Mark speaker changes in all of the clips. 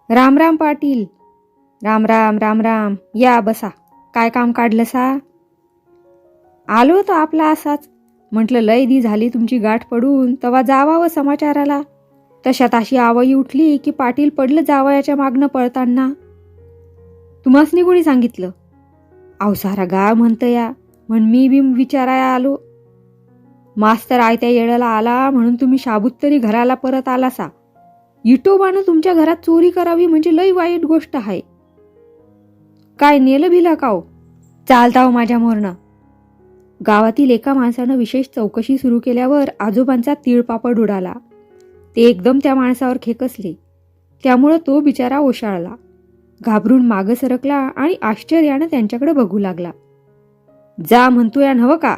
Speaker 1: राम राम पाटील. राम राम राम राम. या बसा. काय काम काढलं सा? आलो तर आपला असाच. म्हटलं लय दी झाली तुमची गाठ पडून, तवा जावावं समाचाराला. तशात अशी आवई उठली की पाटील पडलं जावयाच्या मागणं पळताना. तुम्हासनी कोणी सांगितलं? अहो सारा गाव म्हणतं या, म्हण मी बी विचाराया आलो. मास्तर आयत्या येळाला आला म्हणून तुम्ही शाबूत तरी घराला परत आलासा. इटोबानं तुमच्या घरात चोरी करावी म्हणजे लई वाईट गोष्ट आहे. काय नेलं भिलं काव? चालताव माझ्या मोरनं. गावातील एका माणसानं विशेष चौकशी सुरू केल्यावर आजोबांचा तीळपापड उडाला. ते एकदम त्या माणसावर खेकसले. त्यामुळं तो बिचारा ओशाळला, घाबरून मागं सरकला आणि आश्चर्यानं त्यांच्याकडे बघू लागला. जा म्हणतोय नव्ह का?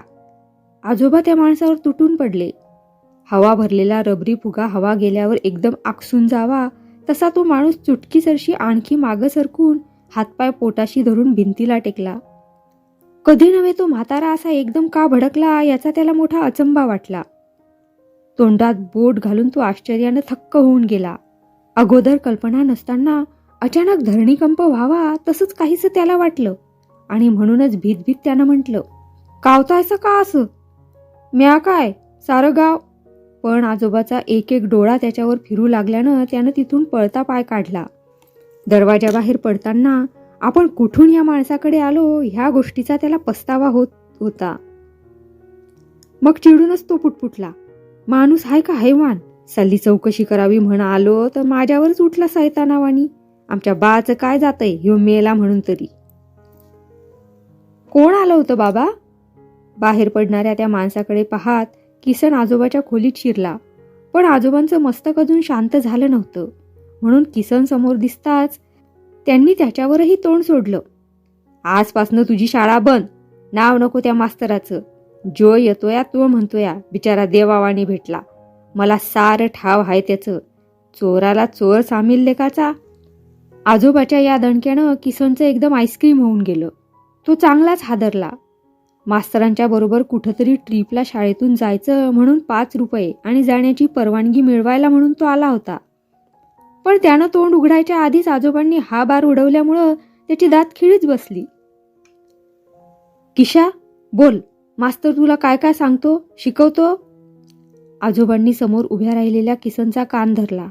Speaker 1: आजोबा त्या माणसावर तुटून पडले. हवा भरलेला रबरी फुगा हवा गेल्यावर एकदम आकसून जावा तसा तो माणूस चुटकीसरशी आणखी मागं सरकून हातपाय पोटाशी धरून भिंतीला टेकला. कधी नव्हे तो म्हातारा असा एकदम का भडकला याचा त्याला मोठा अचंबा वाटला. तोंडात बोट घालून तो आश्चर्यानं थक्क होऊन गेला. अगोदर कल्पना नसताना अचानक धरणीकंप व्हावा तसंच काहीसं त्याला वाटलं आणि म्हणूनच भीत त्यानं म्हटलं, कावतायचं का असं? म्या काय सारं गाव. पण आजोबाचा एक एक डोळा त्याच्यावर फिरू लागल्यानं त्यानं तिथून पळता पाय काढला. दरवाजाबाहेर पडताना आपण कुठून या माणसाकडे आलो ह्या गोष्टीचा त्याला पस्तावा होत होता. मग चिडूनच तो पुटपुटला, माणूस हाय का हैवान? सल्ली चौकशी करावी म्हण आलो तर माझ्यावरच उठला सैतानावानी. आमच्या बाचं काय जातंय ह्यो मेला म्हणून तरी. कोण आलं होतं बाबा? बाहेर पडणाऱ्या त्या माणसाकडे पाहात किसन आजोबाच्या खोलीत शिरला. पण आजोबांचं मस्तक अजून शांत झालं नव्हतं, म्हणून किसन समोर दिसताच त्यांनी त्याच्यावरही तोंड सोडलं. आजपासनं तुझी शाळा बंद. नाव नको त्या मास्तराचं. जो येतोया तो म्हणतोया बिचारा देवावाणी भेटला. मला सारं ठाव आहे त्याचं. चोराला चोर सामील लेखाचा. आजोबाच्या या दणक्यानं किसनचं एकदम आईस्क्रीम होऊन गेलं. तो चांगलाच हादरला. मास्तरांच्या बरोबर कुठंतरी ट्रीपला शाळेतून जायचं म्हणून 5 रुपये आणि जाण्याची परवानगी मिळवायला म्हणून तो आला होता. पण त्यानं तोंड उघडायच्या आधीच आजोबांनी हा बार उडवल्यामुळं त्याची दात खिळीच बसली. किशा बोल, मास्तर तुला काय काय सांगतो शिकवतो? आजोबांनी समोर उभ्या राहिलेल्या किसनचा कान धरला.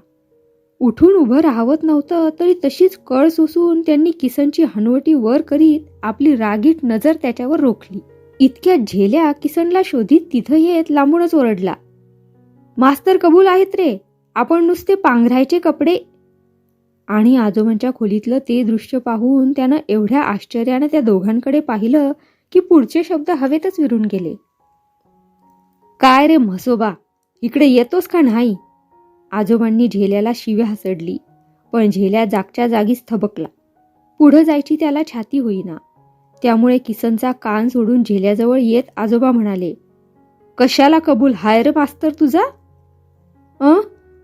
Speaker 1: उठून उभं राहवत नव्हतं तरी तशीच कळ सोसून त्यांनी किसनची हनवटी वर करीत आपली रागीट नजर त्याच्यावर रोखली. इतक्या झेल्या किसनला शोधित तिथं येत लांबूनच ओरडला, मास्तर कबूल आहेत रे, आपण नुसते पांघरायचे कपडे. आणि आजोबांच्या खोलीतलं ते दृश्य पाहून त्यानं एवढ्या आश्चर्यानं त्या दोघांकडे पाहिलं की पुढचे शब्द हवेतच विरून गेले. काय रे म्हसोबा, इकडे येतोस का नाही? आजोबांनी झेल्याला शिव्या हसडली, पण झेल्या जागच्या जागीच थबकला. पुढं जायची त्याला छाती होईना. त्यामुळे किसनचा कान सोडून झेल्याजवळ येत आजोबा म्हणाले, कशाला कबूल हाय रे मास्तर तुझा?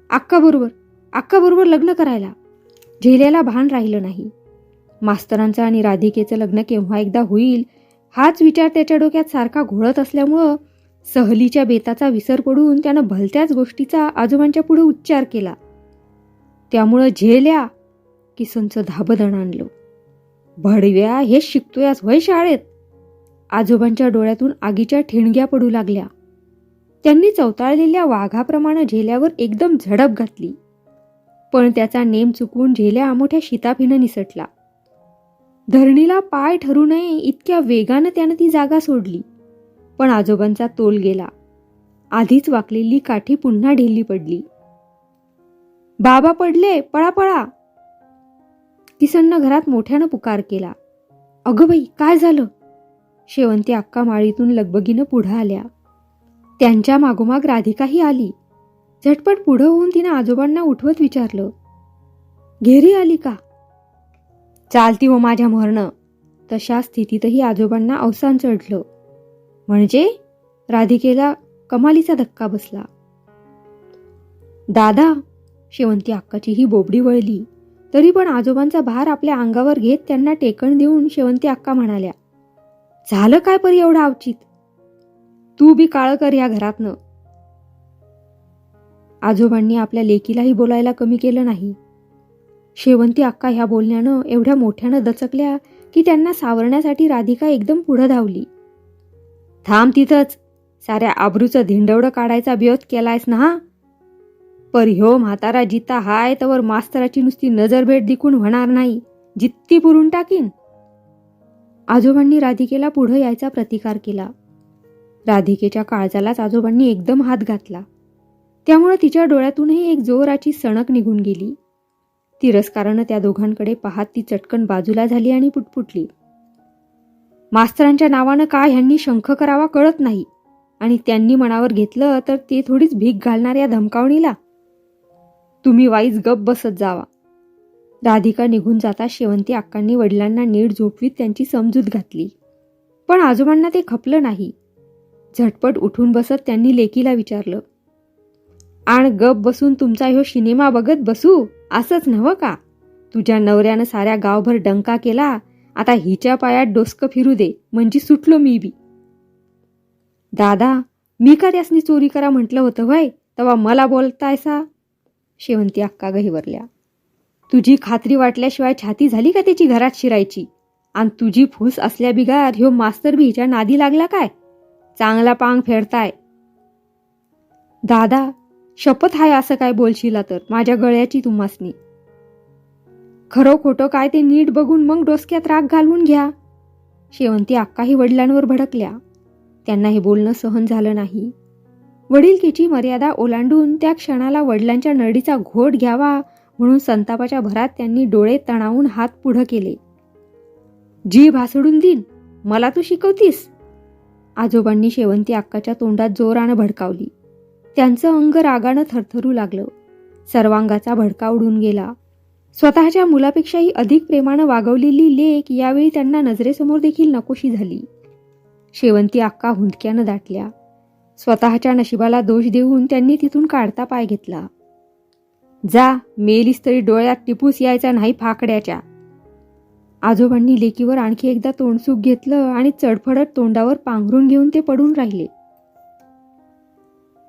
Speaker 1: अक्का बरोबर लग्न करायला. झेल्याला भान राहिलं नाही. मास्तरांचं आणि राधिकेचं लग्न केव्हा एकदा होईल हाच विचार त्याच्या डोक्यात सारखा घोळत असल्यामुळं सहलीच्या बेताचा विसर पडून त्यानं भलत्याच गोष्टीचा आजोबांच्या पुढे उच्चार केला. त्यामुळं झेल्या किसनचं धाबदण आणलं. भडव्या हेच शिकतोयास होय शाळेत? आजोबांच्या डोळ्यातून आगीच्या ठिणग्या पडू लागल्या. त्यांनी चवताळलेल्या वाघाप्रमाणे झेल्यावर एकदम झडप घातली. पण त्याचा नेम चुकून झेल्या मोठ्या शिताफीनं निसटला. धरणीला पाय ठरू नये इतक्या वेगानं त्यानं ती जागा सोडली. पण आजोबांचा तोल गेला. आधीच वाकलेली काठी पुन्हा ढिली पडली. बाबा पडले, पळा पळा. किसननं घरात मोठ्यानं पुकार केला. अगं बाई काय झालं? शेवंती अक्का माळीतून लगबगीनं पुढं आल्या. त्यांच्या मागोमाग राधिकाही आली. झटपट पुढं होऊन तिनं आजोबांना उठवत विचारलं, घेरी आली का? चालती हो माझ्या मोहरनं. तशा स्थितीतही आजोबांना अवसान चढलं. म्हणजे राधिकेला कमालीचा धक्का बसला. दादा, शेवंती अक्काची ही बोबडी वळली. तरी पण आजोबांचा भार आपल्या अंगावर घेत त्यांना टेकण देऊन शेवंती अक्का म्हणाल्या, झालं काय परी एवढा अवचित? तू बी काळं कर या घरातनं. आजोबांनी आपल्या लेकीलाही बोलायला कमी केलं नाही. शेवंती अक्का ह्या बोलण्यानं एवढ्या मोठ्यानं दचकल्या की त्यांना सावरण्यासाठी राधिका एकदम पुढं धावली. थांब तिथंच, साऱ्या आबरूचं धिंडवडं काढायचा बेत केलायस ना हा? पर ह्यो म्हातारा जिता हाय तवर मास्तराची नुसती नजरभेट दिकून होणार नाही, जित्ती पुरून टाकीन. आजोबांनी राधिकेला पुढं यायचा प्रतिकार केला. राधिकेच्या काळजालाच आजोबांनी एकदम हात घातला. त्यामुळे तिच्या डोळ्यातूनही एक जोराची सणक निघून गेली. तिरस्कारानं त्या दोघांकडे पाहत ती चटकन बाजूला झाली आणि पुटपुटली. मास्तरांच्या नावानं काय ह्यांनी शंख करावा कळत नाही, आणि त्यांनी मनावर घेतलं तर ते थोडीच भीक घालणार या धमकावणीला. तुम्ही वाईच गप बसत जावा. राधिका निघून जाता शेवंती अक्कांनी वडिलांना नीट झोपवीत त्यांची समजूत घातली. पण आजोबांना ते खपलं नाही. झटपट उठून बसत त्यांनी लेकीला विचारलं, आण गप बसून तुमचा ह्यो सिनेमा बघत बसू असंच नव्ह का? तुझ्या नवऱ्यानं साऱ्या गावभर डंका केला, आता हिच्या पायात डोसकं फिरू दे म्हणजे सुटलो मी बी. दादा, मी का त्यासनी चोरी करा म्हटलं होतं व्हय, तेव्हा मला बोलतायसा? शेवंती अक्का गहिवरल्या. तुझी खात्री वाटल्याशिवाय छाती झाली का त्याची घरात शिरायची? आणि तुझी फूस असल्या बिगार ह्यो मास्तर बी हिच्या नादी लागला काय? चांगला पांग फेडताय. दादा, शपथ हाय असं काय बोलशीला तर माझ्या गळ्याची तुम्हासनी. खरं खोटं काय ते नीट बघून मग डोसक्यात राग घालवून घ्या. शेवंती अक्काही वडिलांवर भडकल्या. त्यांना हे बोलणं सहन झालं नाही. वडिलकीची मर्यादा ओलांडून त्या क्षणाला वडिलांच्या नरडीचा घोट घ्यावा म्हणून संतापाच्या भरात त्यांनी डोळे तणावून हात पुढं केले. जीभ हासडून दिन, मला तू शिकवतीस? आजोबांनी शेवंती अक्काच्या तोंडात जोरानं भडकावली. त्यांचं अंग रागानं थरथरू लागलं. सर्वांगाचा भडका उडून गेला. स्वतःच्या मुलापेक्षाही अधिक प्रेमानं वागवलेली लेक यावेळी त्यांना नजरेसमोर देखील नकोशी झाली. शेवंती अक्का हुंदक्यानं दाटल्या. स्वतःच्या नशिबाला दोष देऊन त्यांनी तिथून काढता पाय घेतला. जा, मेलीस तरी डोळ्यात टिपूस यायचा नाही फाकड्याच्या. आजोबांनी लेकीवर आणखी एकदा तोंडसूक घेतलं आणि चडफडत तोंडावर पांघरून घेऊन ते पडून राहिले.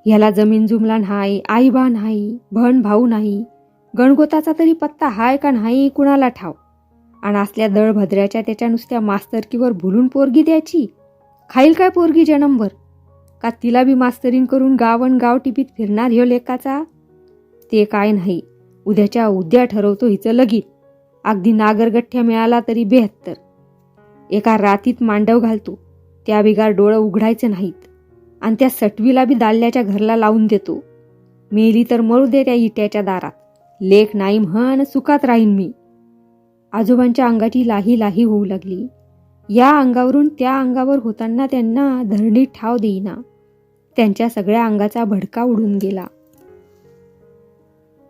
Speaker 1: ह्याला जमीन जुमला नाही, आईबा नाही, बहन भाऊ नाही, गणगोताचा तरी पत्ता हाय का नाही कुणाला ठाव. आणि असल्या दळभद्र्याच्या त्याच्या नुसत्या मास्तरकीवर भुलून पोरगी द्यायची. खाईल काय पोरगी जन्मभर? का तिला बी मास्तरीन करून गावन गाव टिपीत फिरणार ह्यो लेकाचा? ते काय नाही, उद्याच्या उद्या ठरवतो हिचं लगीन. अगदी नागरगठ्ठ्या मिळाला तरी 72. एका रातीत मांडव घालतो, त्या बिगार डोळं उघडायचे नाहीत. आणि त्या सटवीला बी दाल्याच्या घरला लावून देतो. मेली तर मरू दे त्या इट्याच्या दारात. लेख नाही म्हण, सुखात राहीन मी. आजोबांच्या अंगाची लाही लाही होऊ लागली. या अंगावरून त्या अंगावर होताना त्यांना धरणीत ठाव देईना. त्यांच्या सगळ्या अंगाचा भडका उडून गेला.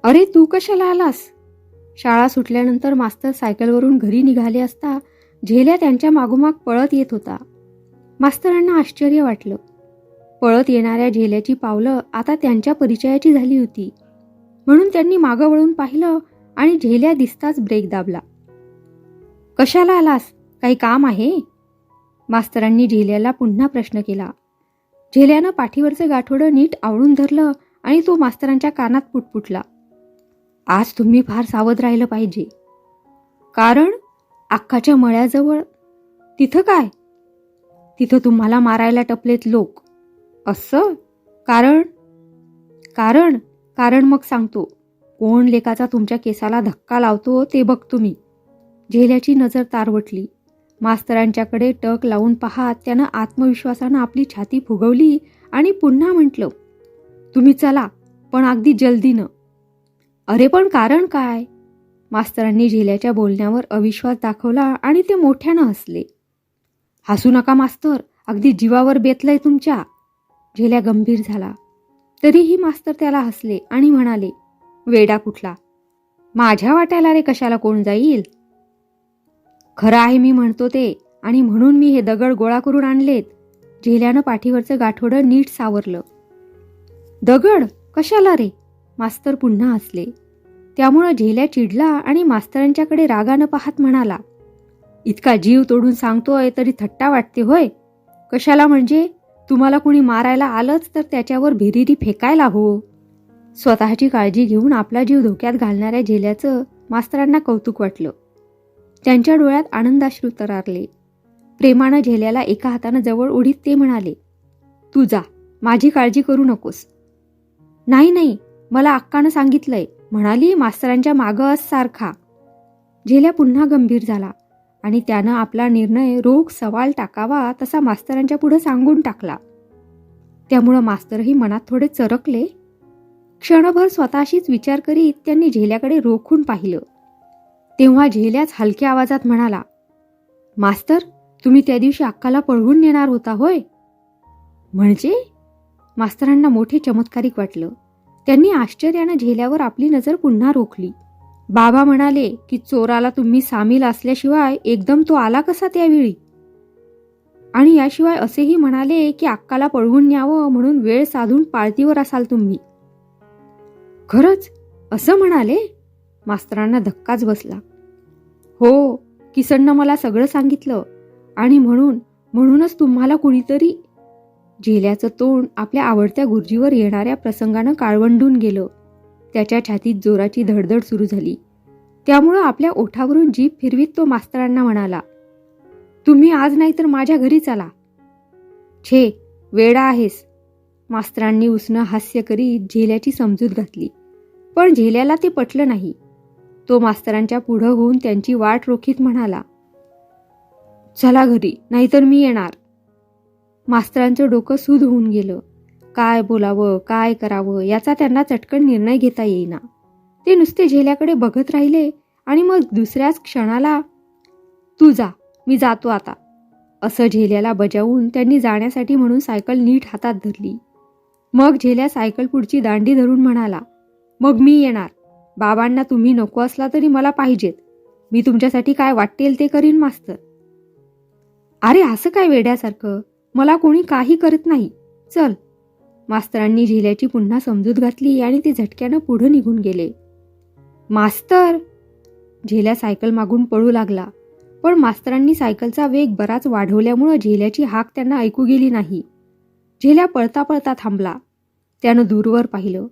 Speaker 1: अरे तू कशाला आलास? शाळा सुटल्यानंतर मास्तर सायकलवरून घरी निघाले असता झेल्या त्यांच्या मागोमाग पळत येत होता. मास्तरांना आश्चर्य वाटलं. पळत येणाऱ्या झेल्याची पावलं आता त्यांच्या परिचयाची झाली होती. म्हणून त्यांनी मागं वळून पाहिलं आणि झेल्या दिसताच ब्रेक दाबला. कशाला आलास? काही काम आहे? मास्तरांनी झेल्याला पुन्हा प्रश्न केला. झेल्यानं पाठीवरचं गाठोडं नीट आवळून धरलं आणि तो मास्तरांच्या कानात पुटपुटला. आज तुम्ही फार सावध राहिलं पाहिजे. कारण अक्काच्या मळ्याजवळ. तिथं काय? तिथं तुम्हाला मारायला टपलेत लोक. असं? कारण? कारण कारण मग सांगतो. कोण लेकाचा तुमच्या केसाला धक्का लावतो ते बघतो मी. झेल्याची नजर तारवटली. मास्तरांच्याकडे टक लावून पाहत त्यानं आत्मविश्वासानं आपली छाती फुगवली आणि पुन्हा म्हटलं, तुम्ही चला, पण अगदी जल्दीनं. अरे पण कारण काय? मास्तरांनी झेल्याच्या बोलण्यावर अविश्वास दाखवला आणि ते मोठ्यानं हसले. हसू नका मास्तर, अगदी जीवावर बेतलंय तुमच्या. झेल्या गंभीर झाला. तरीही मास्तर त्याला हसले आणि म्हणाले, वेडा कुठला? माझ्या वाट्याला रे कशाला कोण जाईल? खरं आहे मी म्हणतो ते, आणि म्हणून मी हे दगड गोळा करून आणलेत. झेल्यानं पाठीवरचं गाठोडं नीट सावरलं. दगड कशाला रे? मास्तर पुन्हा हसले. त्यामुळं झेल्या चिडला आणि मास्तरांच्याकडे रागानं पाहत म्हणाला, इतका जीव तोडून सांगतोय तरी थट्टा वाटते होय? कशाला म्हणजे? तुम्हाला कुणी मारायला आलंच तर त्याच्यावर भिरिरी फेकायला हो. स्वतःची काळजी घेऊन आपला जीव धोक्यात घालणाऱ्या झेल्याचं मास्तरांना कौतुक वाटलं. त्यांच्या डोळ्यात आनंदाश्रू तरारले. प्रेमानं झेल्याला एका हातानं जवळ ओढीत ते म्हणाले, तू जा, माझी काळजी करू नकोस. नाही नाही, मला अक्कानं सांगितलंय, म्हणाली मास्तरांच्या मागं अस सारखा. झेल्या पुन्हा गंभीर झाला आणि त्यानं आपला निर्णय रोख सवाल टाकावा तसा मास्तरांच्या पुढे सांगून टाकला. त्यामुळं मास्तरही मनात थोडे चरकले. क्षणभर स्वतःशीच विचार करीत त्यांनी झेल्याकडे रोखून पाहिलं. तेव्हा झेल्याच हलक्या आवाजात म्हणाला, मास्तर, तुम्ही त्या दिवशी अक्काला पळवून नेणार होता होय? म्हणजे? मास्तरांना मोठे चमत्कारिक वाटलं. त्यांनी आश्चर्यानं झेल्यावर आपली नजर पुन्हा रोखली. बाबा म्हणाले की चोराला तुम्ही सामील असल्याशिवाय एकदम तो आला कसा त्यावेळी? आणि याशिवाय असेही म्हणाले की अक्काला पळवून न्यावं म्हणून वेळ साधून पाळतीवर असाल तुम्ही. खरंच असं म्हणाले? मास्तरांना धक्काच बसला. हो, किसननं मला सगळं सांगितलं आणि म्हणूनच तुम्हाला कुणीतरी. झेल्याचं तोंड आपल्या आवडत्या गुरुजीवर येणाऱ्या प्रसंगानं काळवंडून गेलं. त्याच्या छातीत जोराची धडधड सुरू झाली. त्यामुळं आपल्या ओठावरून जीभ फिरवीत तो मास्तरांना म्हणाला, तुम्ही आज नाही तर माझ्या घरी चला. छे, वेडा आहेस. मास्तरांनी उसनं हास्य करीत झेल्याची समजूत घातली. पण झेल्याला ते पटलं नाही. तो मास्तरांच्या पुढं होऊन त्यांची वाट रोखीत म्हणाला, चला घरी, नाहीतर मी येणार. मास्तरांचं डोकं सूध होऊन गेलं. काय बोलावं, काय करावं याचा त्यांना चटकन निर्णय घेता येईना. ते नुसते झेल्याकडे बघत राहिले आणि मग दुसऱ्याच क्षणाला, तू जा, मी जातो आता, असं झेल्याला बजावून त्यांनी जाण्यासाठी म्हणून सायकल नीट हातात धरली. मग झेल्या सायकल पुढची दांडी धरून म्हणाला, मग मी येणार. बाबांना तुम्ही नको असला तरी मला पाहिजेत. मी तुमच्यासाठी काय वाटेल ते करीन मास्तर. अरे असं काय वेड्यासारखं, मला कोणी काही करत नाही, चल. मास्तरांनी झेल्याची पुन्हा समजूत घातली आणि ते झटक्यानं पुढे निघून गेले. मास्तर! झेल्या सायकल मागून पळू लागला. पण मास्तरांनी सायकलचा वेग बराच वाढवल्यामुळं झेल्याची हाक त्यांना ऐकू गेली नाही. झेल्या पळता पळता थांबला. त्यानं दूरवर पाहिलं.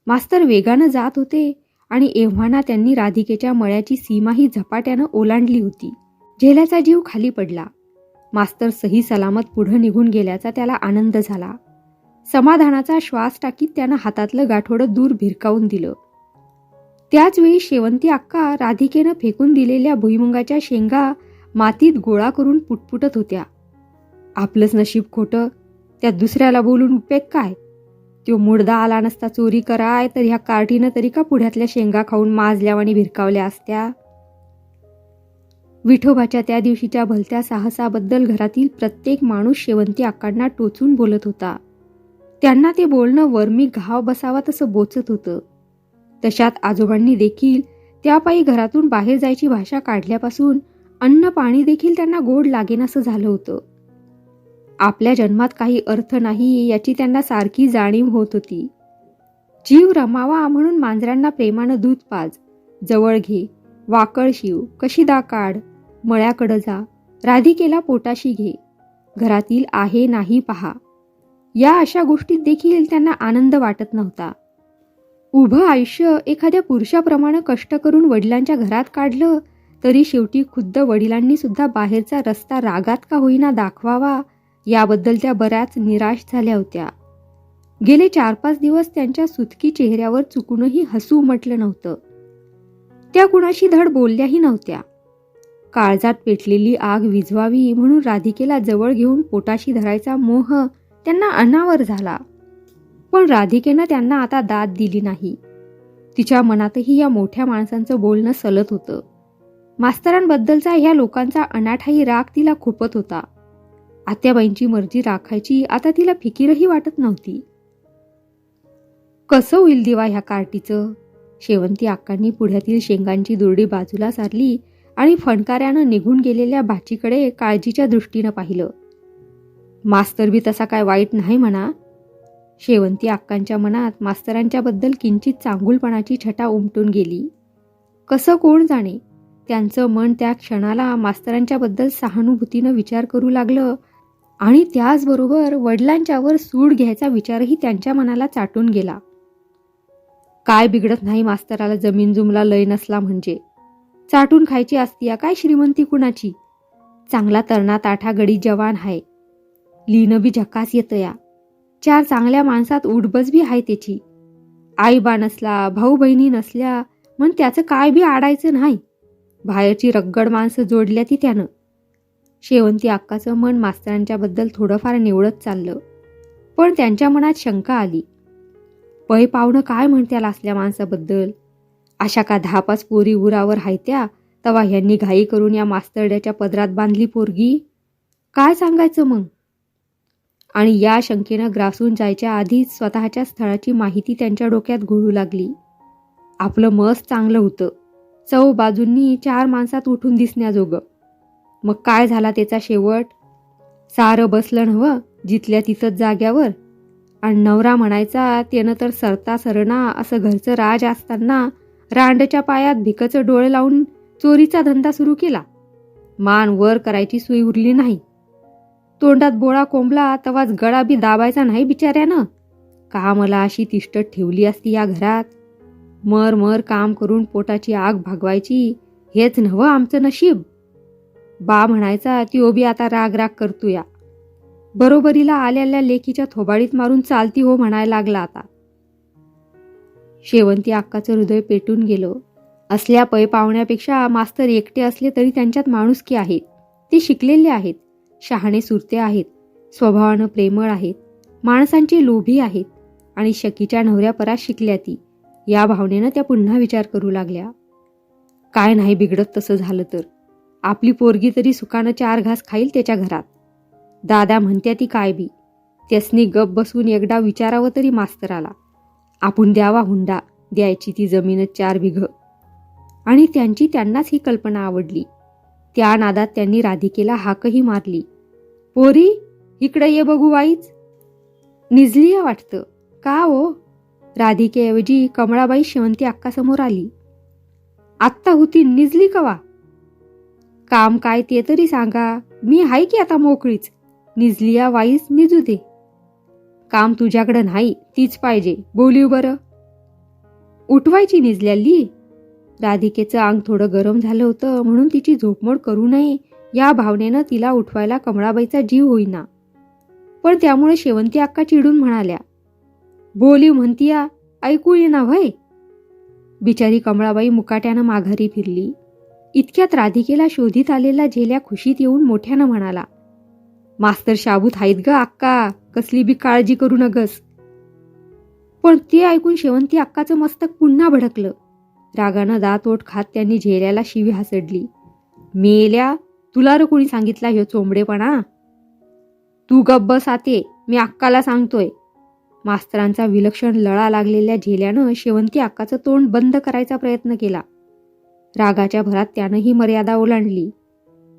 Speaker 1: मास्तर वेगानं जात होते आणि एव्हाना त्यांनी राधिकेच्या मळ्याची सीमाही झपाट्यानं ओलांडली होती. झेल्याचा जीव खाली पडला. मास्तर सही सलामत पुढं निघून गेल्याचा त्याला आनंद झाला. समाधानाचा श्वास टाकीत त्यानं हातातलं गाठोडं दूर भिरकावून दिलं. त्याच वेळी शेवंती अक्का राधिकेनं फेकून दिलेल्या भुईमुंगाच्या शेंगा मातीत गोळा करून पुटपुटत होत्या. आपलंच नशीब खोटं, त्यात दुसऱ्याला बोलून उपयोग काय? तो मुडदा आला नसता चोरी कराय तर ह्या कार्टीनं तरी का पुढ्यातल्या शेंगा खाऊन माजल्या आणि भिरकावल्या असत्या. विठोबाच्या त्या दिवशीच्या भलत्या साहसाबद्दल घरातील प्रत्येक माणूस शेवंती अक्कांना टोचून बोलत होता. त्यांना ते बोलणं वर्मी घाव बसावा तसं बोचत होतं. तशात आजोबांनी देखील त्यापायी घरातून बाहेर जायची भाषा काढल्यापासून अन्न पाणी देखील त्यांना गोड लागेनासं झालं होतं. आपल्या जन्मात काही अर्थ नाही याची त्यांना सारखी जाणीव होत होती. जीव रमावा म्हणून मांजरांना प्रेमानं दूध पाज, जवळ घे, वाकळ शिव, कशीदा काढ, मळ्याकडं जा, राधिकेला पोटाशी घे, घरातील आहे नाही पहा, या अशा गोष्टीत देखील त्यांना आनंद वाटत नव्हता. उभं आयुष्य एखाद्या पुरुषाप्रमाणे कष्ट करून वडिलांच्या घरात काढलं तरी शेवटी खुद्द वडिलांनी सुद्धा बाहेरचा रस्ता रागात का होईना दाखवावा याबद्दल त्या बऱ्याच निराश झाल्या होत्या. गेले 4-5 दिवस त्यांच्या सुतकी चेहऱ्यावर चुकूनही हसू उमटलं नव्हतं. त्या कुणाशी धड बोलल्याही नव्हत्या. काळजात पेटलेली आग विझवावी म्हणून राधिकेला जवळ घेऊन पोटाशी धरायचा मोह त्यांना अनावर झाला. पण राधिकेनं त्यांना आता दाद दिली नाही. तिच्या मनातही या मोठ्या माणसांचं बोलणं सलत होतं. मास्तरांबद्दलचा ह्या लोकांचा अनाठाई राग तिला खुपत होता. आत्याबाईंची मर्जी राखायची आता तिला फिकीरही वाटत नव्हती. कसं होईल दिवा ह्या कार्टीचं? शेवंती अक्कांनी पुढ्यातील शेंगांची दुरडी बाजूला सारली आणि फणकाऱ्यानं निघून गेलेल्या भाचीकडे काळजीच्या दृष्टीनं पाहिलं. मास्तर बी तसा काय वाईट नाही म्हणा. शेवंती अक्कांच्या मनात मास्तरांच्या बद्दल किंचित चांगुलपणाची छटा उमटून गेली. कसं कोण जाणे, त्यांचं मन त्या क्षणाला मास्तरांच्या बद्दल सहानुभूतीनं विचार करू लागलं आणि त्याचबरोबर वडिलांच्यावर सूड घ्यायचा विचारही त्यांच्या मनाला चाटून गेला. काय बिघडत नाही मास्तराला जमीन जुमला लय नसला म्हणजे. चाटून खायची असती या काय श्रीमंती कुणाची. चांगला तरणा ताठा गडी जवान हाय. लिहिणं बी झकास येतं या. 4 चांगल्या माणसात उठबस बी आहे त्याची. आई बा नसला, भाऊ बहिणी नसल्या मग त्याचं काय बी आडायचं नाही. बाहेरची रगड माणसं जोडल्या ती त्यानं. शेवंती अक्काचं मन मास्तरांच्या बद्दल थोडंफार निवडत चाललं. पण त्यांच्या मनात शंका आली. पै पावणं काय म्हणत्याला असल्या माणसाबद्दल. अशा का 10-5 पोरी उरावर हायत्या तवा ह्यांनी घाई करून या मास्तरड्याच्या पदरात बांधली पोरगी. काय सांगायचं मग. आणि या शंकेनं ग्रासून जायच्या आधीच स्वतःच्या स्थळाची माहिती त्यांच्या डोक्यात घोळू लागली. आपलं मस चांगलं होतं. चौ बाजूंनी 4 माणसात उठून दिसण्याजोगं. मग काय झाला त्याचा शेवट. सारं बसलं नव्हं जिथल्या तिथंच जाग्यावर. आणि नवरा म्हणायचा त्यानं तर सरता सरना असं घरचं राज असताना रांडच्या पायात भिकचं डोळे लावून चोरीचा धंदा सुरू केला. मान वर करायची सोय उरली नाही. तोंडात बोळा कोंबला तवाच गळा बी दाबायचा नाही बिचाऱ्यानं. का मला अशी तिष्ठत ठेवली असती या घरात. मर मर काम करून पोटाची आग भागवायची हेच नव्हं आमचं नशीब. बा म्हणायचा ती बी आता राग राग करतोया. बरोबरीला आलेल्या लेकीच्या थोबाडीत मारून चालती हो म्हणायला लागला आता. शेवंती अक्काचं हृदय पेटून गेलं. असल्या पै पावण्यापेक्षा मास्तर एकटे असले तरी त्यांच्यात माणुसकी आहेत. ते शिकलेले आहेत, शहाणे सुरते आहेत, स्वभावानं प्रेमळ आहेत, माणसांची लोभी आहेत आणि शकीच्या नवऱ्यापरात शिकल्या ती. या भावनेनं त्या पुन्हा विचार करू लागल्या. काय नाही बिघडत तसं झालं तर. आपली पोरगी तरी सुखानं 4 घास खाईल त्याच्या घरात. दादा म्हणत्या ती काय बी. त्यासनी गप बसून एकदा विचारावं तरी मास्तराला. आपण द्यावा हुंडा, द्यायची ती जमीनच 4 बिघ. आणि त्यांची त्यांनाच ही कल्पना आवडली. त्या नादात त्यांनी राधिकेला हाकही मारली. पोरी इकडे ये बघू वाईच. निजली या वाटतं. का हो. राधिकेऐवजी कमळाबाई शेवंती अक्कासमोर आली. आत्ता होती निजली कवा. काम काय ते तरी सांगा. मी हाय की आता मोकळीच. निजली या वाईच निजू दे. काम तुझ्याकडं नाही तीच पाहिजे. बोलीव बरं. उठवायची निजल्याली. राधिकेचं अंग थोडं गरम झालं होतं म्हणून तिची झोपमोड करू नये या भावनेनं तिला उठवायला कमळाबाईचा जीव होईना. पण त्यामुळे शेवंती अक्का चिडून म्हणाल्या. बोलीव म्हणतीया ऐकू ये ना व्हय. बिचारी कमळाबाई मुकाट्यानं माघारी फिरली. इतक्यात राधिकेला शोधित आलेला झेल्या खुशीत येऊन मोठ्यानं म्हणाला. मास्तर शाबूत आहेत ग अक्का. कसली बी काळजी करू नगस. पण ते ऐकून शेवंती अक्काचं मस्तक पुन्हा भडकलं. रागानं दात ओठ खात त्यांनी झेल्याला शिवी हासडली. मेल्या तुला र कोणी सांगितला ह्यो चोंबडेपणा. तू गप्प बस आते. मी अक्काला सांगतोय. मास्तरांचा विलक्षण लळा लागलेल्या झेल्यानं शेवंती अक्काचं तोंड बंद करायचा प्रयत्न केला. रागाच्या भरात त्यानं ही मर्यादा ओलांडली.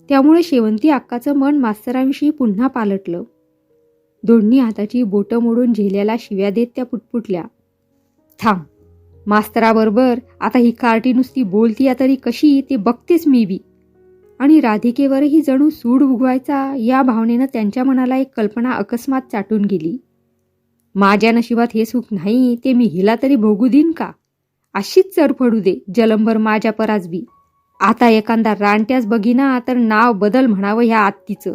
Speaker 1: त्यामुळे शेवंती अक्काचं मन मास्तरांविषयी पुन्हा पालटलं. दोन्ही हाताची बोटं मोडून झेल्याला शिव्या देत त्या पुटपुटल्या. थांब. मास्तराबरोबर आता ही कार्टी नुसती बोलतीया तरी कशी ते बघतेच मी बी. आणि राधिकेवरही जणू सूड उगवायचा या भावनेनं त्यांच्या मनाला एक कल्पना अकस्मात चाटून गेली. माझ्या नशिबात हे सुख नाही ते मी हिला तरी भोगू देईन का. अशीच चरफडू दे जलंभर माझ्या पराजबी. आता एखादा रानट्याच बघिना तर नाव बदल म्हणावं ह्या आत्तीचं.